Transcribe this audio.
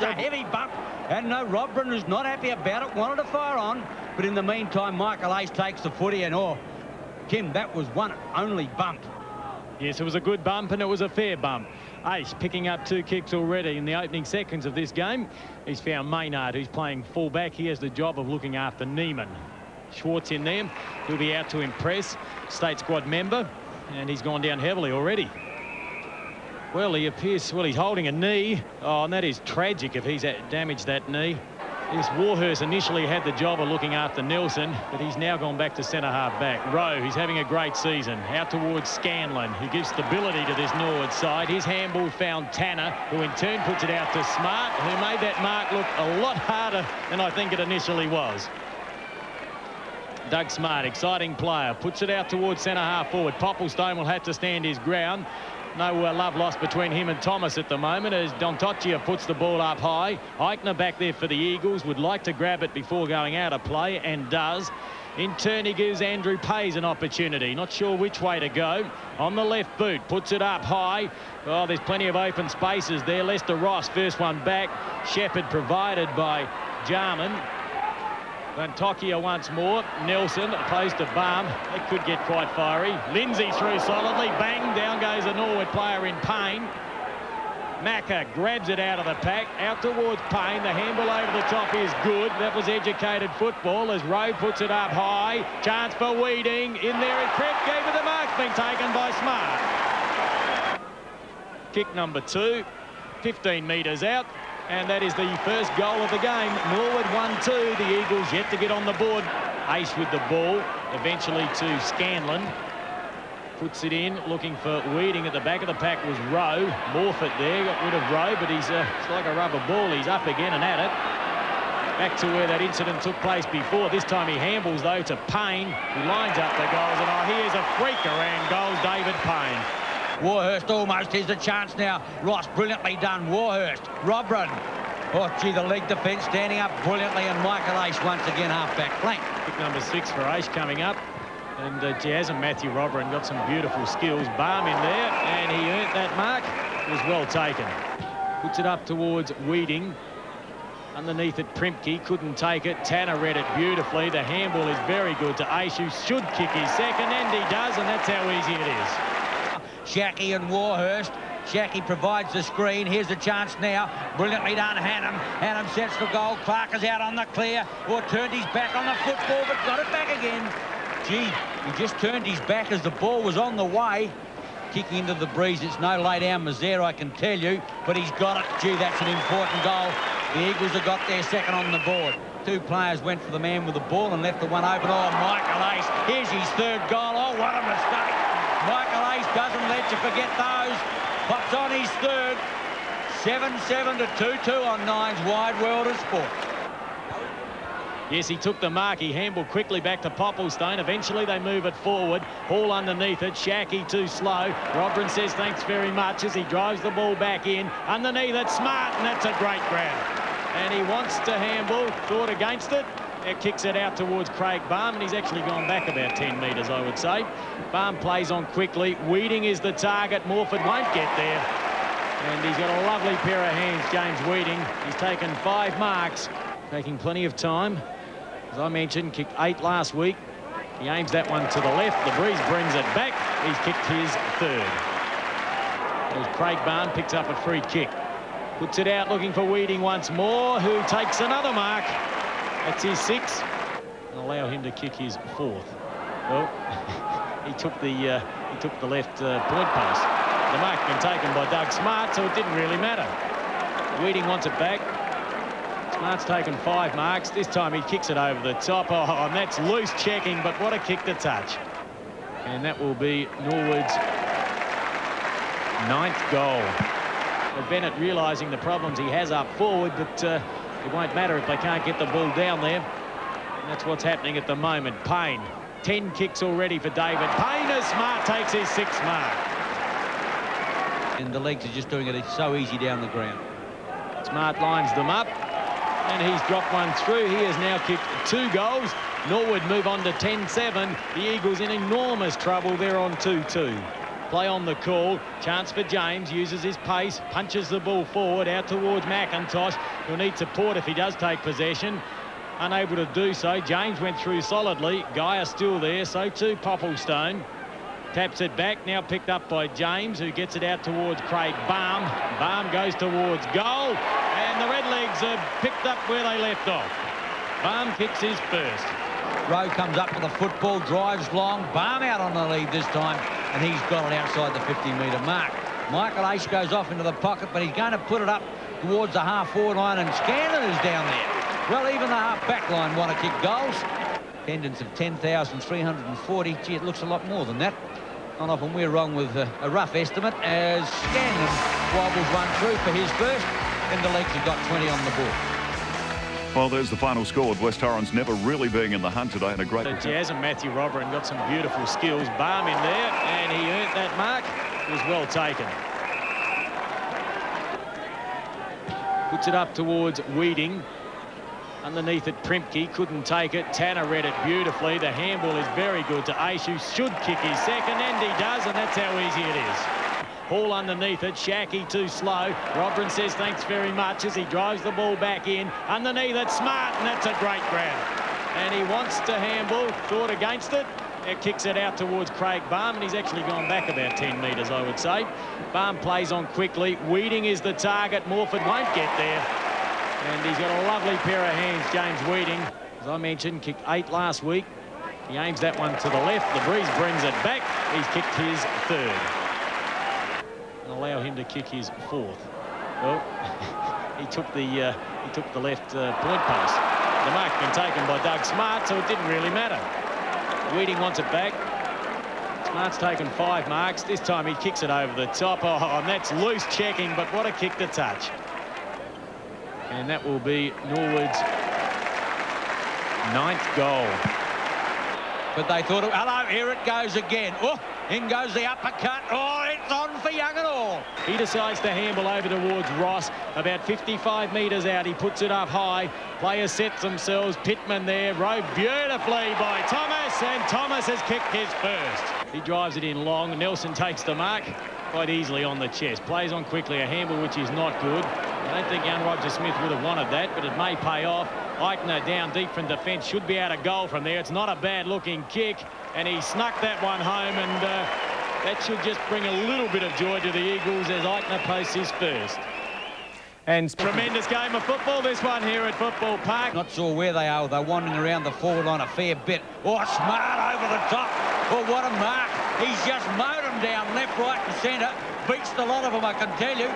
a heavy bump. And no, Robran is not happy about it, wanted to fire on. But in the meantime, Michael Ace takes the footy and, oh, Kim, that was one only bump. Yes, it was a good bump and it was a fair bump. Ace picking up 2 kicks already in the opening seconds of this game. He's found Maynard, who's playing fullback. He has the job of looking after Neiman. Schwartz in there. He'll be out to impress. State squad member. And he's gone down heavily already. Well, he appears... Well, he's holding a knee. Oh, and that is tragic if he's damaged that knee. This Warhurst initially had the job of looking after Nelson, but he's now gone back to centre-half back. Rowe, he's having a great season. Out towards Scanlon, who gives stability to this Norwood side. His handball found Tanner, who in turn puts it out to Smart, who made that mark look a lot harder than I think it initially was. Doug Smart, exciting player, puts it out towards centre-half forward. Popplestone will have to stand his ground. No love lost between him and Thomas at the moment as Dontocchia puts the ball up high. Eichner back there for the Eagles, would like to grab it before going out of play, and does. In turn, he gives Andrew Pays an opportunity. Not sure which way to go. On the left boot, puts it up high. Oh, there's plenty of open spaces there. Lester Ross, first one back. Shepherd provided by Jarman. Dontocchia once more. Nelson opposed to Baum. It could get quite fiery. Lindsay through solidly. Bang, down goes a Norwood player in Payne. Macca grabs it out of the pack. Out towards Payne. The handball over the top is good. That was educated football as Rowe puts it up high. Chance for Weeding. In there is Krepke, but the mark's been taken by Smart. Kick number 2. 15 metres out. And that is the first goal of the game. Norwood 1-2. The Eagles yet to get on the board. Ace with the ball. Eventually to Scanlon. Puts it in, looking for Weeding. At the back of the pack was Rowe. Morfitt there, got rid of Rowe, but it's like a rubber ball. He's up again and at it. Back to where that incident took place before. This time he handballs, though, to Payne, who lines up the goals. And oh, here's a freaker, and goals David Payne. Warhurst almost has a chance now. Ross, brilliantly done. Warhurst, Robran. Oh, gee, the leg defence standing up brilliantly, and Michael Ace once again half-back flank. Kick number 6 for Ace coming up. And Jazz and Matthew Robran got some beautiful skills. Baum in there, and he earned that mark. It was well taken. Puts it up towards Weeding. Underneath it, Primke couldn't take it. Tanner read it beautifully. The handball is very good to Ace, who should kick his second, and he does, and that's how easy it is. Shackey and Warhurst. Shackey provides the screen. Here's a chance now. Brilliantly done, Hannum. Hannum sets for goal. Clark is out on the clear. Or turned his back on the football, but got it back again. Gee, he just turned his back as the ball was on the way. Kicking into the breeze. It's no lay down Mazaire, I can tell you. But he's got it. Gee, that's an important goal. The Eagles have got their second on the board. 2 players went for the man with the ball and left the one open. Oh, Michael Ace. Here's his 3rd goal. Oh, what a mistake. Michael Ace doesn't let you forget those. Pops on his 3rd. 7-7 to 2-2 on Nine's Wide World of Sport. Yes, he took the mark. He handballed quickly back to Popplestone. Eventually they move it forward. Hall underneath it. Shackey too slow. Robran says thanks very much as he drives the ball back in. Underneath it, Smart, and that's a great grab. And he wants to handball. Thought against it. It kicks it out towards Craig Baum, and he's actually gone back about 10 metres, I would say. Baum plays on quickly. Weeding is the target. Morford won't get there. And he's got a lovely pair of hands, James Weeding. He's taken 5 marks, taking plenty of time. As I mentioned, kicked 8 last week. He aims that one to the left. The breeze brings it back. He's kicked his 3rd. As Craig Baum picks up a free kick. Puts it out looking for Weeding once more, who takes another mark. That's his 6th. And allow him to kick his 4th. Well, he took the left point post. The mark's been taken by Doug Smart, so it didn't really matter. Weeding wants it back. Smart's taken 5 marks. This time he kicks it over the top. Oh, and that's loose checking, but what a kick to touch. And that will be Norwood's 9th goal. Bennett realising the problems he has up forward, but it won't matter if they can't get the ball down there. And that's what's happening at the moment. Payne, 10 kicks already for David Payne as Smart takes his 6th mark. And the legs are just doing it. It's so easy down the ground. Smart lines them up, and he's dropped one through. He has now kicked 2 goals. Norwood move on to 10-7. The Eagles in enormous trouble. They're on 2-2. Play on the call. Chance for James. Uses his pace. Punches the ball forward out towards McIntosh. He'll need support if he does take possession. Unable to do so. James went through solidly. Geyer still there. So too Popplestone. Taps it back. Now picked up by James, who gets it out towards Craig Baum. Baum goes towards goal. And the Redlegs have picked up where they left off. Baum kicks his first. Rowe comes up with the football, drives long. Baum out on the lead this time, and he's got it outside the 50-metre mark. Michael Ace goes off into the pocket, but he's going to put it up towards the half-forward line, and Scanlon is down there. Well, even the half-back line want to kick goals. Attendance of 10,340. Gee, it looks a lot more than that. Not often we're wrong with a rough estimate, as Scanlon wobbles one through for his first, and the Legs have got 20 on the board. Well, there's the final score, with West Torrens never really being in the hunt today, and a great... Jazz and Matthew Robberin got some beautiful skills. Baum in there, and he earned that mark. It was well taken. Puts it up towards Weeding. Underneath it, Primke couldn't take it. Tanner read it beautifully. The handball is very good to Ace, who should kick his second, and he does, and that's how easy it is. Hall underneath it. Shackey too slow. Robberin says thanks very much as he drives the ball back in. Underneath it, Smart, and that's a great grab. And he wants to handball. Thought against it. It kicks it out towards Craig Baum, and he's actually gone back about 10 metres, I would say. Baum plays on quickly. Weeding is the target. Morford won't get there. And he's got a lovely pair of hands, James Weeding. As I mentioned, kicked 8 last week. He aims that one to the left. The breeze brings it back. He's kicked his third. And allow him to kick his fourth. Well, he took the left point pass. The mark's been taken by Doug Smart, so it didn't really matter. Weeding wants it back. Smart's taken 5 marks. This time he kicks it over the top. Oh, and that's loose checking, but what a kick to touch. And that will be Norwood's 9th goal. But they thought, hello, here it goes again. Oh, in goes the uppercut. Oh, it's on for Young and all. He decides to handle over towards Ross. About 55 metres out, he puts it up high. Players set themselves. Pittman there, rode beautifully by Thomas, and Thomas has kicked his first. He drives it in long. Nelson takes the mark quite easily on the chest. Plays on quickly, a handball which is not good. I don't think young Roger Smith would have wanted that, but it may pay off. Eichner down deep from defence, should be out of goal from there. It's not a bad-looking kick, and he snuck that one home, and that should just bring a little bit of joy to the Eagles as Eichner posts his first. And tremendous game of football, this one here at Football Park. Not sure where they are. They're wandering around the forward line a fair bit. Oh, Smart over the top. Oh, what a mark. He's just mowed them down left, right and centre. Beats the lot of them, I can tell you.